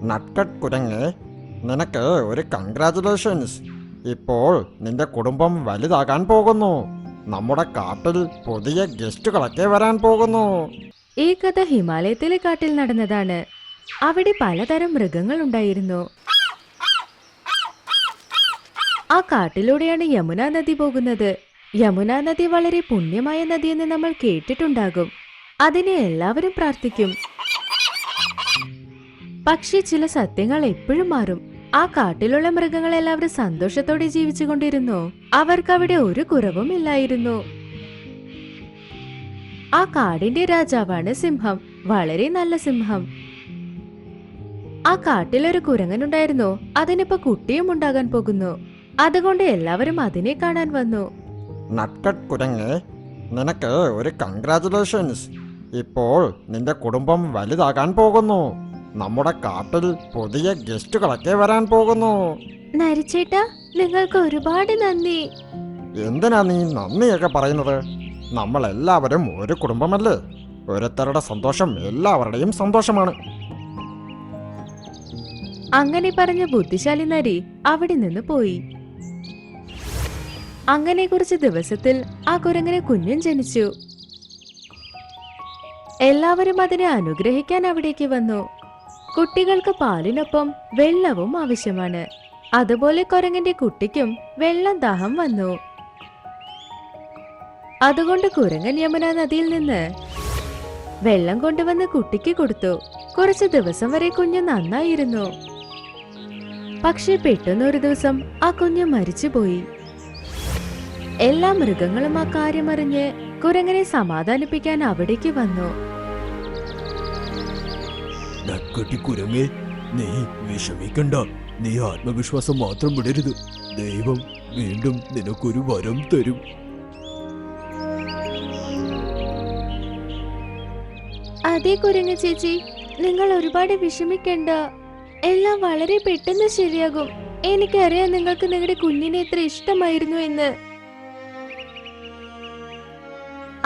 നട്ട്കട്ട് കുരങ്ങ്, നിനക്ക് ഒരു കൺഗ്രാറ്റുലേഷൻസ്. ഇപ്പോൾ നിന്റെ കുടുംബം വലുതാകാൻ പോകുന്നു. നമ്മുടെ കാട്ടിൽ പുതിയ ഗസ്റ്റുകളൊക്കെ വരാൻ പോകുന്നു. ഈ കഥ ഹിമാലയത്തിലെ കാട്ടിൽ നടന്നതാണ്. അവിടെ പലതരം മൃഗങ്ങൾ ഉണ്ടായിരുന്നു. ആ കാട്ടിലൂടെയാണ് യമുന നദി പോകുന്നത്. യമുന നദി വളരെ പുണ്യമായ നദിയെന്ന് നമ്മൾ കേട്ടിട്ടുണ്ടാകും. അതിനെ എല്ലാവരും പ്രാർത്ഥിക്കും. പക്ഷേ ചില സത്യങ്ങൾ എപ്പോഴും മാറും. ആ കാട്ടിലുള്ള മൃഗങ്ങൾ എല്ലാവരും സന്തോഷത്തോടെ ജീവിച്ചുകൊണ്ടിരുന്നു. അവർക്ക് അവിടെ ഒരു കുറവും ഇല്ലായിരുന്നു. ആ കാടിന്റെ രാജാവാണ് സിംഹം. വളരെ നല്ല സിംഹം. ആ കാട്ടിലൊരു കുരങ്ങനുണ്ടായിരുന്നു. അതിനിപ്പോ കുട്ടിയും ഉണ്ടാകാൻ പോകുന്നു. അതുകൊണ്ട് എല്ലാവരും അതിനെ കാണാൻ വന്നു. നട്ട്കട്ട് കുരങ്ങ്, നിനക്ക് ഒരു കൺഗ്രാറ്റുലേഷൻസ്. ഇപ്പോൾ നിന്റെ കുടുംബം വലുതാകാൻ പോകുന്നു. നമ്മുടെ കാട്ടിൽ പുതിയ ഗസ്റ്റുകളൊക്കെ വരാൻ പോകുന്നു. നരിച്ചേട്ടാ, നിങ്ങൾക്ക് ഒരുപാട് നന്ദി. എന്തിനാ നീ നന്ദിയൊക്കെ പറയുന്നത്? നമ്മൾ എല്ലാവരും ഒരു കുടുംബമല്ലേ? ഓരോരുത്തരുടെ സന്തോഷം എല്ലാവരുടെയും സന്തോഷമാണ്. അങ്ങനെ പറഞ്ഞ ബുദ്ധിശാലി നരി അവിടെ നിന്ന് പോയി. അങ്ങനെ കുറച്ച് ദിവസത്തിൽ ആ കുരങ്ങനെ കുഞ്ഞും ജനിച്ചു. എല്ലാവരും അതിനെ അനുഗ്രഹിക്കാൻ അവിടേക്ക് വന്നു. കുട്ടികൾക്ക് പാലിനൊപ്പം വെള്ളവും ആവശ്യമാണ്. അതുപോലെ കുരങ്ങന്റെ കുട്ടിക്കും വെള്ളം ദാഹം വന്നു. അതുകൊണ്ട് കുരങ്ങൻ യമുന നദിയിൽ നിന്ന് വെള്ളം കൊണ്ടുവന്ന് കുട്ടിക്ക് കൊടുത്തു. കുറച്ചു ദിവസം വരെ കുഞ്ഞ് നന്നായിരുന്നു. പക്ഷെ പെട്ടെന്ന് ഒരു ദിവസം ആ കുഞ്ഞ് മരിച്ചുപോയി. എല്ലാ മൃഗങ്ങളും ആ കാര്യമറിഞ്ഞ് കുരങ്ങനെ സമാധാനിപ്പിക്കാൻ അവിടേക്ക് വന്നു. നട്ട്കട്ട് കുരങ്ങേ, നീ വിഷമിക്കണ്ട. നീ ആത്മവിശ്വാസം മാത്രം വിടരുത്. ദൈവം വീണ്ടും നിനക്കൊരു വരം തരും. അതെ കുരങ്ങ ചേച്ചി, നിങ്ങൾ ഒരുപാട് വിഷമിക്കണ്ട. എല്ലാം വളരെ പെട്ടെന്ന് ശരിയാകും. എനിക്കറിയാം നിങ്ങൾക്ക് നിങ്ങളുടെ കുഞ്ഞിനെ എത്ര ഇഷ്ടമായിരുന്നു എന്ന്.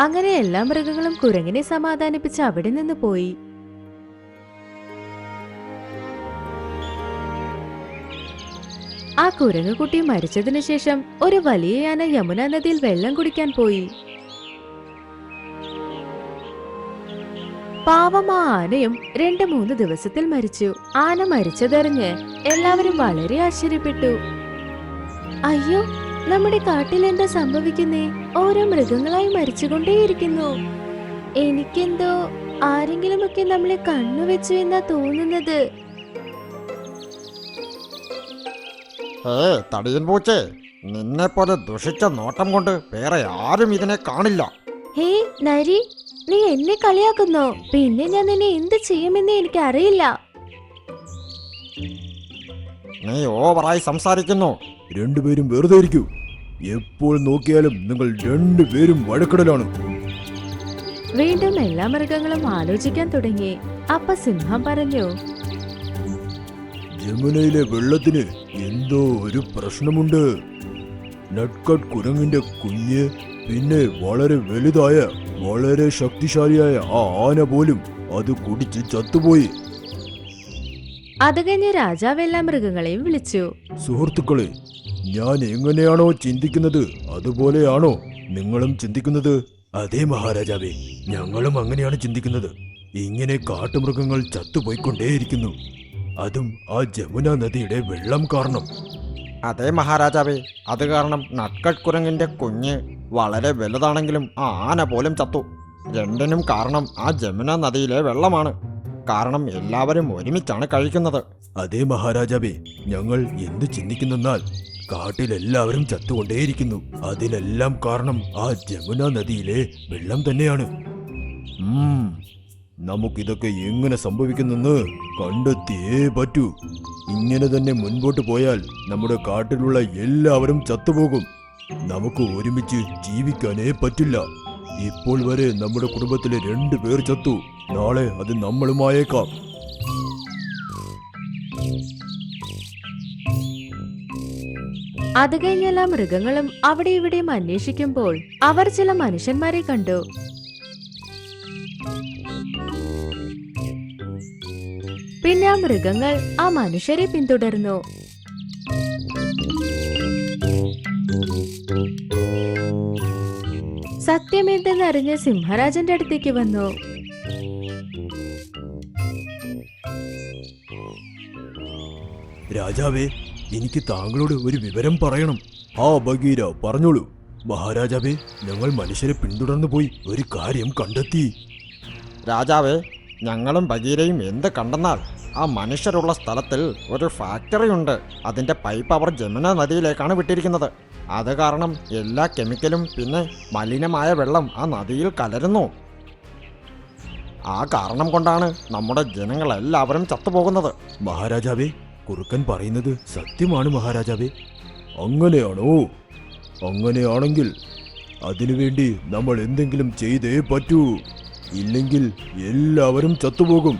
അങ്ങനെ എല്ലാ മൃഗങ്ങളും കുരങ്ങിനെ സമാധാനിപ്പിച്ച് അവിടെ നിന്ന് പോയി. ആ കുരങ്ങുകുട്ടി മരിച്ചതിനു ശേഷം ഒരു വലിയ ആന യമുന നദിയിൽ വെള്ളം കുടിക്കാൻ പോയി. പാവം ആ ആനയും 2-3 ദിവസത്തിൽ മരിച്ചു. ആന മരിച്ചതറിഞ്ഞ് എല്ലാവരും വളരെ ആശ്ചര്യപ്പെട്ടു. അയ്യോ, നമ്മുടെ കാട്ടിൽ എന്താ സംഭവിക്കുന്നേ? ഓരോ മൃഗങ്ങളായി മരിച്ചുകൊണ്ടേയിരിക്കുന്നു. എനിക്കെന്തോ ആരെങ്കിലുമൊക്കെ നമ്മളെ കണ്ണുവെച്ചു എന്നാ തോന്നുന്നത്. തടിയൻ പൂച്ചേ, നിന്നെ പോലെ ദുഷിച്ച നോട്ടം കൊണ്ട് വേറെ ആരും ഇതിനെ കാണില്ല. ഹേ നരി, നീ എന്നെ കളിയാക്കുന്നോ? പിന്നെ ഞാൻ നിന്നെ എന്ത് ചെയ്യുമെന്ന് എനിക്ക് അറിയില്ല. നീ ഓവറായി സംസാരിക്കുന്നു. രണ്ടുപേരും വെറുതെ ഇരിക്കൂ. എപ്പോൾ നോക്കിയാലും നിങ്ങൾ രണ്ടുപേരും വഴക്കിടലാണ്. വീണ്ടും എല്ലാ മൃഗങ്ങളും ആലോചിക്കാൻ തുടങ്ങി. അപ്പ സിംഹം പറഞ്ഞു, യമുനയിലെ വെള്ളത്തിന് എന്തോ ഒരു പ്രശ്നമുണ്ട്. നട്ട്കട്ട് കുരങ്ങിന്റെ കുഞ്ഞ്, പിന്നെ വളരെ വലുതായ വളരെ ശക്തിശാലിയായ ആ ആന പോലും അത് കുടിച്ച് ചത്തുപോയി. അത് കഴിഞ്ഞ് രാജാവ് എല്ലാ മൃഗങ്ങളെയും വിളിച്ചു. സുഹൃത്തുക്കളെ, ഞാൻ എങ്ങനെയാണോ ചിന്തിക്കുന്നത് അതുപോലെയാണോ നിങ്ങളും ചിന്തിക്കുന്നത്? അതേ മഹാരാജാവേ, ഞങ്ങളും അങ്ങനെയാണ് ചിന്തിക്കുന്നത്. ഇങ്ങനെ കാട്ടുമൃഗങ്ങൾ ചത്തുപോയിക്കൊണ്ടേയിരിക്കുന്നു. അതും ആ ജമുന നദിയുടെ വെള്ളം കാരണം. അതേ മഹാരാജാവേ, അത് കാരണം നട്ട്കട്ട് കുരങ്ങിന്റെ കുഞ്ഞ് വളരെ വലുതാണെങ്കിലും ആ ആന പോലും ചത്തു. രണ്ടിനും കാരണം ആ ജമുന നദിയിലെ വെള്ളമാണ്. കാരണം എല്ലാവരും ഒരുമിച്ചാണ് കഴിക്കുന്നത്. അതേ മഹാരാജാവേ, ഞങ്ങൾ എന്ത് ചിന്തിക്കുന്നെന്നാൽ കാട്ടിലെല്ലാവരും ചത്തുകൊണ്ടേയിരിക്കുന്നു. അതിലെല്ലാം കാരണം ആ ജമുന നദിയിലെ വെള്ളം തന്നെയാണ്. നമുക്കിതൊക്കെ എങ്ങനെ സംഭവിക്കുന്നെന്ന് കണ്ടെത്തിയേ പറ്റൂ. ഇങ്ങനെ തന്നെ മുൻപോട്ട് പോയാൽ നമ്മുടെ കാട്ടിലുള്ള എല്ലാവരും ചത്തുപോകും. നമുക്ക് ഒരുമിച്ച് ജീവിക്കാനേ പറ്റില്ല. ഇപ്പോൾ വരെ നമ്മുടെ കുടുംബത്തിലെ 2 പേർ ചത്തു. നാളെ അത് നമ്മളുമായേക്കാം. അത് കഴിഞ്ഞ എല്ലാ മൃഗങ്ങളും അവിടെ ഇവിടെയും അന്വേഷിക്കുമ്പോൾ അവർ ചില മനുഷ്യന്മാരെ കണ്ടു. പിന്നെ ആ മൃഗങ്ങൾ ആ മനുഷ്യരെ പിന്തുടർന്നു. സത്യമെന്തെന്നറിഞ്ഞ് സിംഹരാജന്റെ അടുത്തേക്ക് വന്നു. രാജാവേ, എനിക്ക് താങ്കളോട് ഒരു വിവരം പറയണം. ആ ബഗീര, പറഞ്ഞോളൂ. മഹാരാജാവേ, ഞങ്ങൾ മനുഷ്യരെ പിന്തുടർന്നു പോയി ഒരു കാര്യം കണ്ടെത്തി. രാജാവേ, ഞങ്ങളും ബഗീരയും എന്ത് കണ്ടെന്നാൽ ആ മനുഷ്യരുള്ള സ്ഥലത്തിൽ ഒരു ഫാക്ടറി ഉണ്ട്. അതിൻ്റെ പൈപ്പ് അവർ ജമുന നദിയിലേക്കാണ് വിട്ടിരിക്കുന്നത്. അത് കാരണം എല്ലാ കെമിക്കലും പിന്നെ മലിനമായ വെള്ളം ആ നദിയിൽ കലരുന്നു. ആ കാരണം കൊണ്ടാണ് നമ്മുടെ ജനങ്ങളെല്ലാവരും ചത്തുപോകുന്നത്. മഹാരാജാവേ, കുറുക്കൻ പറയുന്നത് സത്യമാണ് മഹാരാജാവേ. അങ്ങനെയാണോ? അങ്ങനെയാണെങ്കിൽ അതിനുവേണ്ടി നമ്മൾ എന്തെങ്കിലും ചെയ്തേ പറ്റൂ. ഇല്ലെങ്കിൽ എല്ലാവരും ചത്തുപോകും.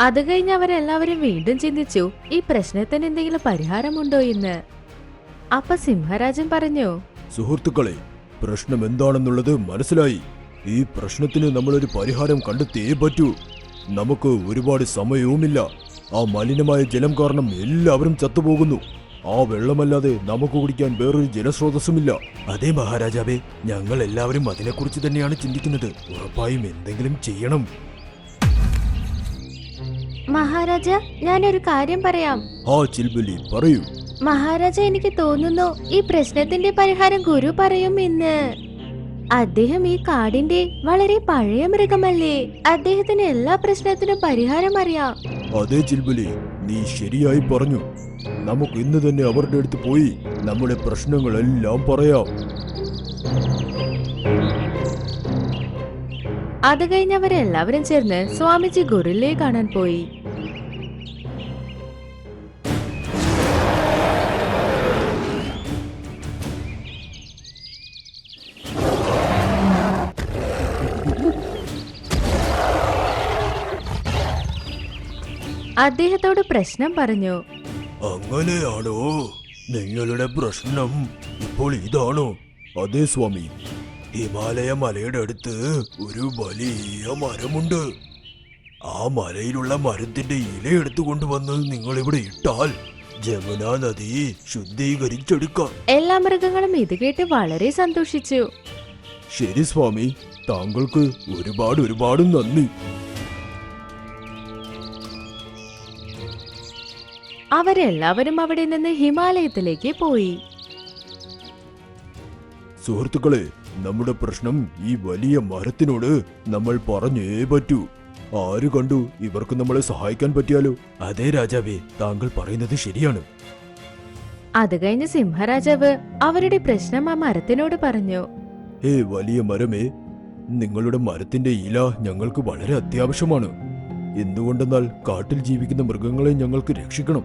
അത് കഴിഞ്ഞ് അവരെല്ലാവരും വീണ്ടും ചിന്തിച്ചു, ഈ പ്രശ്നത്തിന് എന്തെങ്കിലും പരിഹാരമുണ്ടോ എന്ന്. അപ്പൊ സിംഹരാജൻ പറഞ്ഞു, സുഹൃത്തുക്കളെ, പ്രശ്നം എന്താണെന്നുള്ളത് മനസ്സിലായി. ഈ പ്രശ്നത്തിന് നമ്മളൊരു പരിഹാരം കണ്ടെത്തിയേ പറ്റൂ. നമുക്ക് ഒരുപാട് സമയവുമില്ല. ആ മലിനമായ ജലം കാരണം എല്ലാവരും ചത്തുപോകുന്നു. ആ വെള്ളമല്ലാതെ നമുക്ക് കുടിക്കാൻ വേറൊരു ജലസ്രോതസ്സുമില്ല. അതേ മഹാരാജാവേ, ഞങ്ങൾ എല്ലാവരും അതിനെക്കുറിച്ച് തന്നെയാണ് ചിന്തിക്കുന്നത്. ഉറപ്പായും എന്തെങ്കിലും ചെയ്യണം. മഹാരാജ, ഞാനൊരു കാര്യം പറയാം. ആ ചിൽബലി, പറയൂ. മഹാരാജ, എനിക്ക് തോന്നുന്നു ഈ പ്രശ്നത്തിന്റെ പരിഹാരം ഗുരു പറയും എന്ന്. അദ്ദേഹം ഈ കാടിന്റെ വളരെ പഴയ മൃഗമല്ലേ? അദ്ദേഹത്തിന് എല്ലാ പ്രശ്നത്തിനും പരിഹാരം അറിയാം. അതേ ചിൽബലി, നീ ശരിയായി പറഞ്ഞു. നമുക്ക് ഇന്ന് തന്നെ അവരുടെ അടുത്ത് പോയി നമ്മുടെ പ്രശ്നങ്ങളെല്ലാം പറയാം. അത് കഴിഞ്ഞവരെല്ലാവരും ചേർന്ന് സ്വാമിജി ഗൊറില്ലയെ കാണാൻ പോയി. അദ്ദേഹത്തോട് പ്രശ്നം പറഞ്ഞു. അങ്ങനെയാണോ? നിങ്ങളുടെ പ്രശ്നം ഇപ്പോൾ ഇതാണോ? അതെ സ്വാമി. ഹിമാലയ മലയുടെ അടുത്ത് ഒരു വലിയ മരമുണ്ട്. ആ മലയിലുള്ള മരത്തിന്റെ ഇല എടുത്തുകൊണ്ടുവന്ന് നിങ്ങൾ ഇവിടെ ഇട്ടാൽ ജമുന നദി ശുദ്ധീകരിച്ചെടുക്കാം. എല്ലാ മൃഗങ്ങളും ഇത് കേട്ട് വളരെ സന്തോഷിച്ചു. ശരി സ്വാമി, താങ്കൾക്ക് ഒരുപാട് നന്ദി. അവരെല്ലാവരും അവിടെ നിന്ന് ഹിമാലയത്തിലേക്ക് പോയി. സുഹൃത്തുക്കളെ, നമ്മുടെ പ്രശ്നം ഈ വലിയ മരത്തിനോട് നമ്മൾ പറഞ്ഞേ പറ്റൂ. ആര് കണ്ടു, ഇവർക്ക് നമ്മളെ സഹായിക്കാൻ പറ്റിയാലോ? അതേ രാജാവേ, താങ്കൾ പറയുന്നത് ശരിയാണ്. അത് കഴിഞ്ഞ് സിംഹരാജാവ് അവരുടെ പ്രശ്നം ആ മരത്തിനോട് പറഞ്ഞു. ഹേ വലിയ മരമേ, നിങ്ങളുടെ മരത്തിന്റെ ഇല ഞങ്ങൾക്ക് വളരെ അത്യാവശ്യമാണ്. എന്തുകൊണ്ടെന്നാൽ കാട്ടിൽ ജീവിക്കുന്ന മൃഗങ്ങളെ ഞങ്ങൾക്ക് രക്ഷിക്കണം.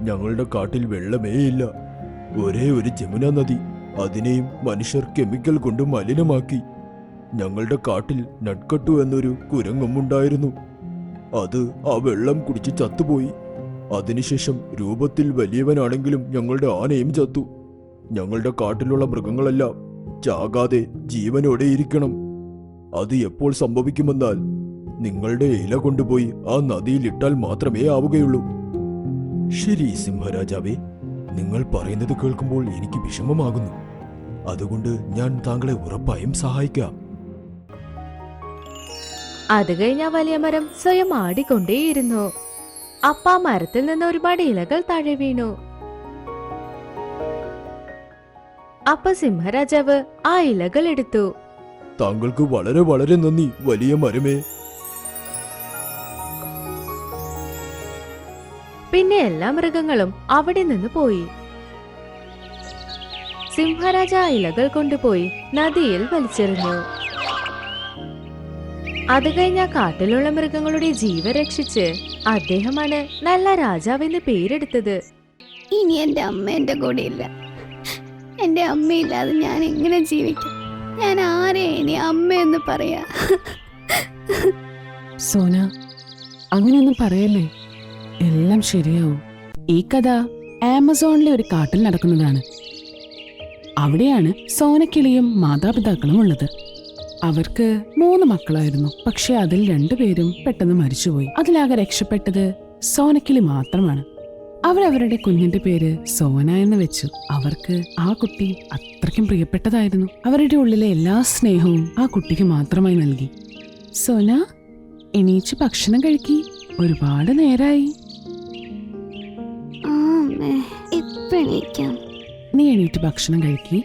ഞങ്ങളുടെ കാട്ടിൽ വെള്ളമേ ഇല്ല. ഒരേ ഒരു ജമുന നദി, അതിനെയും മനുഷ്യർ കെമിക്കൽ കൊണ്ട് മലിനമാക്കി. ഞങ്ങളുടെ കാട്ടിൽ നട്കട്ടു എന്നൊരു കുരങ്ങുമുണ്ടായിരുന്നു. അത് ആ വെള്ളം കുടിച്ച് ചത്തുപോയി. അതിനുശേഷം രൂപത്തിൽ വലിയവനാണെങ്കിലും ഞങ്ങളുടെ ആനയും ചത്തു. ഞങ്ങളുടെ കാട്ടിലുള്ള മൃഗങ്ങളെല്ലാം ചാകാതെ ജീവനോടെ ഇരിക്കണം. അത് എപ്പോൾ സംഭവിക്കുമെന്നാൽ നിങ്ങളുടെ ഇല കൊണ്ടുപോയി ആ നദിയിൽ ഇട്ടാൽ മാത്രമേ ആവുകയുള്ളൂ. ശരി സിംഹരാജാവേ, നിങ്ങൾ പറയുന്നത് കേൾക്കുമ്പോൾ എനിക്ക് വിഷമമാകുന്നു. അതുകൊണ്ട് ഞാൻ താങ്കളെ ഉറപ്പായും സഹായിക്കാം. അത് കഴിഞ്ഞ വലിയ മരം സ്വയം ആടിക്കൊണ്ടേയിരുന്നു. അപ്പ ആ മരത്തിൽ നിന്ന് ഒരുപാട് ഇലകൾ താഴെ വീണു. അപ്പ സിംഹരാജാവ് ആ ഇലകൾ എടുത്തു. താങ്കൾക്ക് വളരെ നന്ദി വലിയ മരമേ. പിന്നെ എല്ലാ മൃഗങ്ങളും അവിടെ നിന്ന് പോയി. സിംഹരാജ ആ ഇലകൾ കൊണ്ടുപോയി നദിയിൽ വലിച്ചെറിഞ്ഞു. അത് കഴിഞ്ഞ കാട്ടിലുള്ള മൃഗങ്ങളുടെ ജീവൻ രക്ഷിച്ച് അദ്ദേഹമാണ് നല്ല രാജാവെന്ന് പേരെടുത്തത്. ഇനി എൻ്റെ അമ്മ എൻ്റെ കൂടെ ഇല്ല. എൻ്റെ അമ്മയില്ലാതെ ഞാൻ എങ്ങനെ ജീവിക്കും? ഞാൻ ആരെ ഇനി അമ്മയെന്ന് പറയാ? സോന, അങ്ങനെയൊന്നും പറയല്ലേ. എല്ലാം ശരിയാവും. ഈ കഥ ആമസോണിലെ ഒരു കാട്ടിൽ നടക്കുന്നതാണ്. അവിടെയാണ് സോനക്കിളിയും മാതാപിതാക്കളും ഉള്ളത്. അവർക്ക് 3 മക്കളായിരുന്നു. പക്ഷെ അതിൽ 2 പേരും പെട്ടെന്ന് മരിച്ചുപോയി. അതിലാകെ രക്ഷപ്പെട്ടത് സോനക്കിളി മാത്രമാണ്. അവരവരുടെ കുഞ്ഞിന്റെ പേര് സോന എന്ന് വെച്ചു. അവർക്ക് ആ കുട്ടി അത്രയ്ക്കും പ്രിയപ്പെട്ടതായിരുന്നു. അവരുടെ ഉള്ളിലെ എല്ലാ സ്നേഹവും ആ കുട്ടിക്ക് മാത്രമായി നൽകി. സോന, എണീച്ച് ഭക്ഷണം കഴിക്കി, ഒരുപാട് നേരായി. ആ അമ്മേ, ഇപ്പൊ എണീക്കാം. നീ എണീറ്റ് ഭക്ഷണം കഴിക്കി.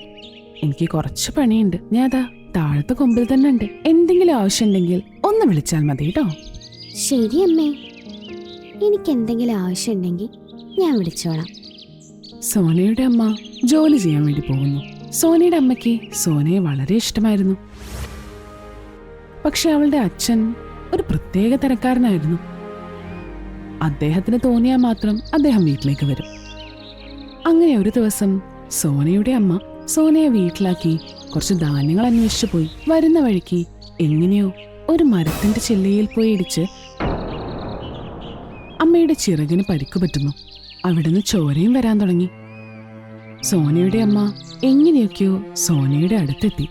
എനിക്ക് കുറച്ച് പണിയുണ്ട്. ഞാൻ അതാ താഴത്തെ കൊമ്പിൽ തന്നെ ഉണ്ട്. എന്തെങ്കിലും ആവശ്യമുണ്ടെങ്കിൽ ഒന്ന് വിളിച്ചാൽ മതി കേട്ടോ. ശരി അമ്മേ, എനിക്ക് എന്തെങ്കിലും ആവശ്യമുണ്ടെങ്കിൽ ഞാൻ വിളിച്ചോളാം. സോനയുടെ അമ്മ ജോലി ചെയ്യാൻ വേണ്ടി പോകുന്നു. സോനയുടെ അമ്മയ്ക്ക് സോനയെ വളരെ ഇഷ്ടമായിരുന്നു. പക്ഷെ അവളുടെ അച്ഛൻ ഒരു പ്രത്യേക തരക്കാരനായിരുന്നു. അദ്ദേഹത്തിന് തോന്നിയാൽ മാത്രം അദ്ദേഹം വീട്ടിലേക്ക് വരും. അങ്ങനെ ഒരു ദിവസം സോനയുടെ അമ്മ സോനയെ വീട്ടിലാക്കി കുറച്ച് ധാന്യങ്ങൾ അന്വേഷിച്ചു പോയി. വരുന്ന വഴിക്ക് എങ്ങനെയോ ഒരു മരത്തിന്റെ ചില്ലയിൽ പോയി ഇടിച്ച് അമ്മയുടെ ചിറകിന് പരിക്കു പറ്റുന്നു. അവിടുന്ന് ചോരയും വരാൻ തുടങ്ങി. സോനയുടെ അമ്മ എങ്ങനെയൊക്കെയോ സോനയുടെ അടുത്തെത്തി.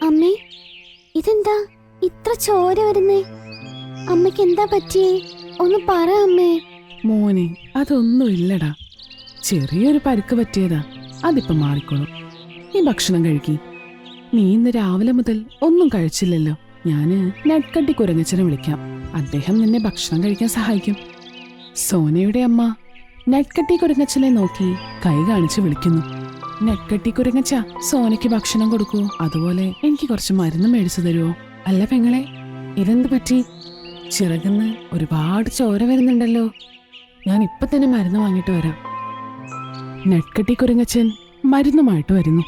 അമ്മേ, ഇതെന്താ ഇത്ര ചോര വരുന്നേ? അമ്മയ്ക്ക് എന്താ പറ്റിയേ? ഒന്ന് പറ അമ്മേ. മോനെ, അതൊന്നുമില്ലടാ, ചെറിയൊരു പരിക്ക് പറ്റിയതാ. അതിപ്പം മാറിക്കോളും. നീ ഭക്ഷണം കഴിക്കി. നീ ഇന്ന് രാവിലെ മുതൽ ഒന്നും കഴിച്ചില്ലല്ലോ. ഞാന് നട്ട്കട്ടി കുരങ്ങച്ചനെ വിളിക്കാം. അദ്ദേഹം നിന്നെ ഭക്ഷണം കഴിക്കാൻ സഹായിക്കും. സോനയുടെ അമ്മ നട്ട്കട്ടി കുരങ്ങച്ചനെ നോക്കി കൈ കാണിച്ച് വിളിക്കുന്നു. നട്ട്കട്ടി കുരങ്ങച്ച, സോനയ്ക്ക് ഭക്ഷണം കൊടുക്കൂ. അതുപോലെ എനിക്ക് കുറച്ച് മരുന്ന് മേടിച്ചു തരുമോ? അല്ല പെങ്ങളെ, ഇതെന്ത് പറ്റി? ചിറകുന്ന് ഒരുപാട് ചോര വരുന്നുണ്ടല്ലോ. ഞാൻ ഇപ്പൊ തന്നെ മരുന്ന് വാങ്ങിട്ട് വരാം. നട്ട്കട്ടി കുരങ്ങച്ചൻ മരുന്നുമായിട്ട് വരുന്നു.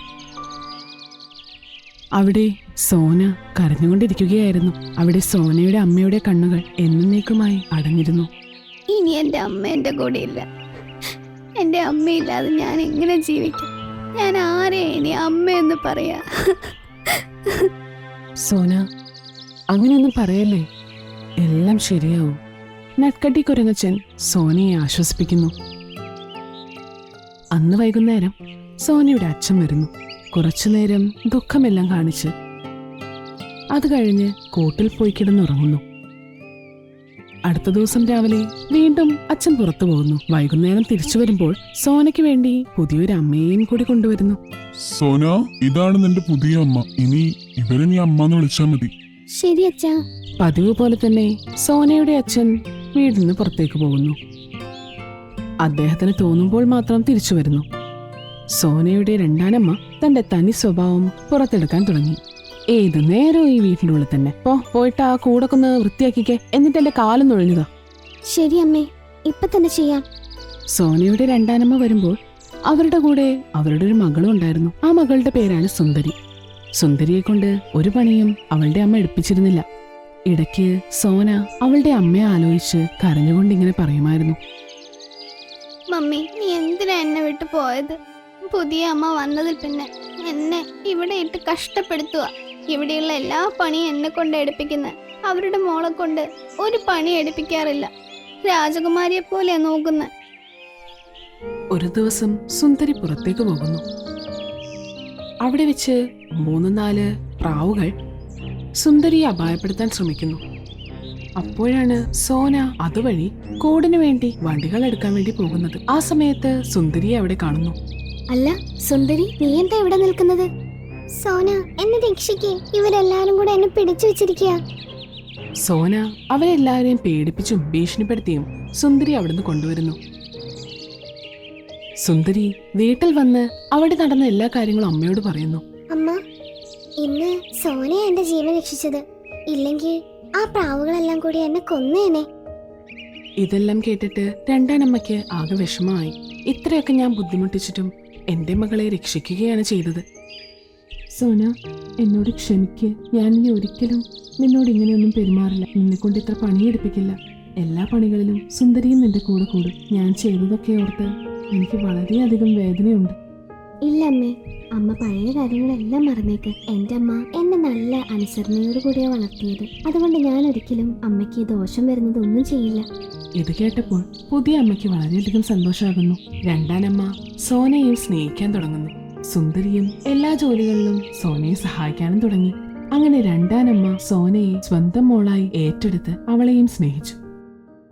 അവിടെ സോന കരഞ്ഞുകൊണ്ടിരിക്കുകയായിരുന്നു. അവിടെ സോനയുടെ അമ്മയുടെ കണ്ണുകൾ എന്നേക്കുമായി അടഞ്ഞിരുന്നു. ഇനി എന്റെ അമ്മ എന്റെ കൂടെ ഇല്ല. എന്റെ അമ്മയില്ലാതെ ഞാൻ എങ്ങനെ ജീവിക്കും? ഞാൻ ആരെ ഇനി അമ്മയെന്ന് പറയാ? സോന, അങ്ങനെയൊന്നും പറയല്ലേ, എല്ലാം ശരിയാവും. നട്ട്കട്ടി കുരങ്ങച്ചൻ സോനയെ ആശ്വസിപ്പിക്കുന്നു. അന്ന് വൈകുന്നേരം സോനയുടെ അച്ഛൻ വരുന്നു. കുറച്ചുനേരം ദുഃഖമെല്ലാം കാണിച്ച് അത് കഴിഞ്ഞ് കൂട്ടിൽ പോയി കിടന്നുറങ്ങുന്നു. അടുത്ത ദിവസം രാവിലെ വീണ്ടും അച്ഛൻ പുറത്തു പോകുന്നു. വൈകുന്നേരം തിരിച്ചു വരുമ്പോൾ സോനയ്ക്ക് വേണ്ടി പുതിയൊരു അമ്മയെയും കൂടി കൊണ്ടുവരുന്നു. സോന, ഇതാണ് നിന്റെ പുതിയ അമ്മ. ഇനി ഇവരെ നീ അമ്മ എന്ന് വിളിച്ചാൽ മതി. ശരി അച്ഛാ. പതിവ് പോലെ തന്നെ സോനയുടെ അച്ഛൻ വീട്ടിൽ നിന്ന് പുറത്തേക്ക് പോകുന്നു. അദ്ദേഹത്തിന് തോന്നുമ്പോൾ മാത്രം തിരിച്ചു വരുന്നു. സോനയുടെ രണ്ടാനമ്മ തന്റെ തനി സ്വഭാവം പുറത്തെടുക്കാൻ തുടങ്ങി. ഏത് നേരവും ഈ വീട്ടിൻ്റെ ഉള്ളിൽ തന്നെ. പോയിട്ട് ആ കൂടൊക്കെ ഒന്ന് വൃത്തിയാക്കിക്കേ, എന്നിട്ട് എന്റെ കാലം നുഴഞ്ഞതാ. ശരി അമ്മേ, ഇപ്പൊ തന്നെ ചെയ്യാം. സോനയുടെ രണ്ടാനമ്മ വരുമ്പോൾ അവരുടെ കൂടെ അവരുടെ ഒരു മകളും ഉണ്ടായിരുന്നു. ആ മകളുടെ പേരാണ് സുന്ദരി. സുന്ദരിയെ കൊണ്ട് ഒരു പണിയും അവളുടെ അമ്മ എടുപ്പിച്ചിരുന്നില്ല. ഇടയ്ക്ക് സോന അവളുടെ അമ്മയെ ആലോചിച്ച് കരഞ്ഞുകൊണ്ടിങ്ങനെ പറയുമായിരുന്നു. മമ്മി, നീ എന്തിനാ എന്നെ വിട്ടു പോയത്? പുതിയ അമ്മ വന്നതിൽ പിന്നെ എന്നെ ഇവിടെ ഇട്ട് കഷ്ടപ്പെടുത്തുക. ഇവിടെയുള്ള എല്ലാ പണിയും എന്നെ കൊണ്ട് എടുപ്പിക്കുന്നത്. അവരുടെ മോളെ കൊണ്ട് ഒരു പണി എടുപ്പിക്കാറില്ല. രാജകുമാരിയെ പോലെ നോക്കുന്ന. ഒരു ദിവസം സുന്ദരി പുറത്തേക്ക് പോകുന്നു. അവിടെ വെച്ച് 3-4 പ്രാവുകൾ സുന്ദരിയെ അപായപ്പെടുത്താൻ ശ്രമിക്കുന്നു. അപ്പോഴാണ് സോന അതുവഴി കൂടിനു വേണ്ടി വണ്ടികൾ എടുക്കാൻ വേണ്ടി പോകുന്നത്. ആ സമയത്ത് സുന്ദരിയെ അവിടെ കാണുന്നു. അല്ല സുന്ദരി, നീ എന്താ ഇവിടെ നിൽക്കുന്നത്? സോന, എന്നെ രക്ഷിക്കേ, ഇവരെല്ലാരും കൂടെ എന്നെ പിടിച്ചു വെച്ചിരിക്കുക. സോന അവരെല്ലാവരെയും പേടിപ്പിച്ചും ഭീഷണിപ്പെടുത്തിയും സുന്ദരി അവിടുന്ന് കൊണ്ടുവരുന്നു. സുന്ദരി വീട്ടിൽ വന്ന് അവിടെ നടന്ന എല്ലാ കാര്യങ്ങളും അമ്മയോട് പറയുന്നു. അമ്മ, ഇന്ന് സോനയാ എന്റെ ജീവൻ രക്ഷിച്ചത്. ഇല്ലെങ്കിൽ ആ പ്രാവുകളെല്ലാം കൂടി എന്നെ കൊന്നേനെ. ഇതെല്ലാം കേട്ടിട്ട് രണ്ടാനമ്മയ്ക്ക് ആകെ വിഷമമായി. ഇത്രയൊക്കെ ഞാൻ ബുദ്ധിമുട്ടിച്ചിട്ടും എന്റെ മകളെ രക്ഷിക്കുകയാണ് ചെയ്തത്. സോന, എന്നോട് ക്ഷമിക്ക്. ഞാനിനി ഒരിക്കലും നിന്നോട് ഇങ്ങനെയൊന്നും പെരുമാറില്ല. നിന്നെ കൊണ്ട് ഇത്ര പണിയെടുപ്പിക്കില്ല. എല്ലാ പണികളിലും സുന്ദരിയും നിന്റെ കൂടെ കൂടും. ഞാൻ ചെയ്തതൊക്കെ ഓർത്ത് എനിക്ക് വളരെയധികം വേദനയുണ്ട്. ഇല്ല അമ്മേ, അമ്മ പഴയ കാര്യങ്ങളെല്ലാം മറന്നേക്ക്. എന്റെ അമ്മ എന്നെ നല്ല അനുസരണയോട് കൂടിയാ വളർത്തിയത്. അതുകൊണ്ട് ഞാൻ ഒരിക്കലും അമ്മയ്ക്ക് ദോഷം വരുന്നതൊന്നും ചെയ്യില്ല. ഇത് കേട്ടപ്പോൾ പുതിയ അമ്മയ്ക്ക് വളരെയധികം സന്തോഷമാകുന്നു. രണ്ടാനമ്മ സോനയെയും സ്നേഹിക്കാൻ തുടങ്ങുന്നു. സുന്ദരിയും എല്ലാ ജോലികളിലും സോനയെ സഹായിക്കാനും തുടങ്ങി. അങ്ങനെ രണ്ടാനമ്മ സോനയെ സ്വന്തം മോളായി ഏറ്റെടുത്ത് അവളെയും സ്നേഹിച്ചു.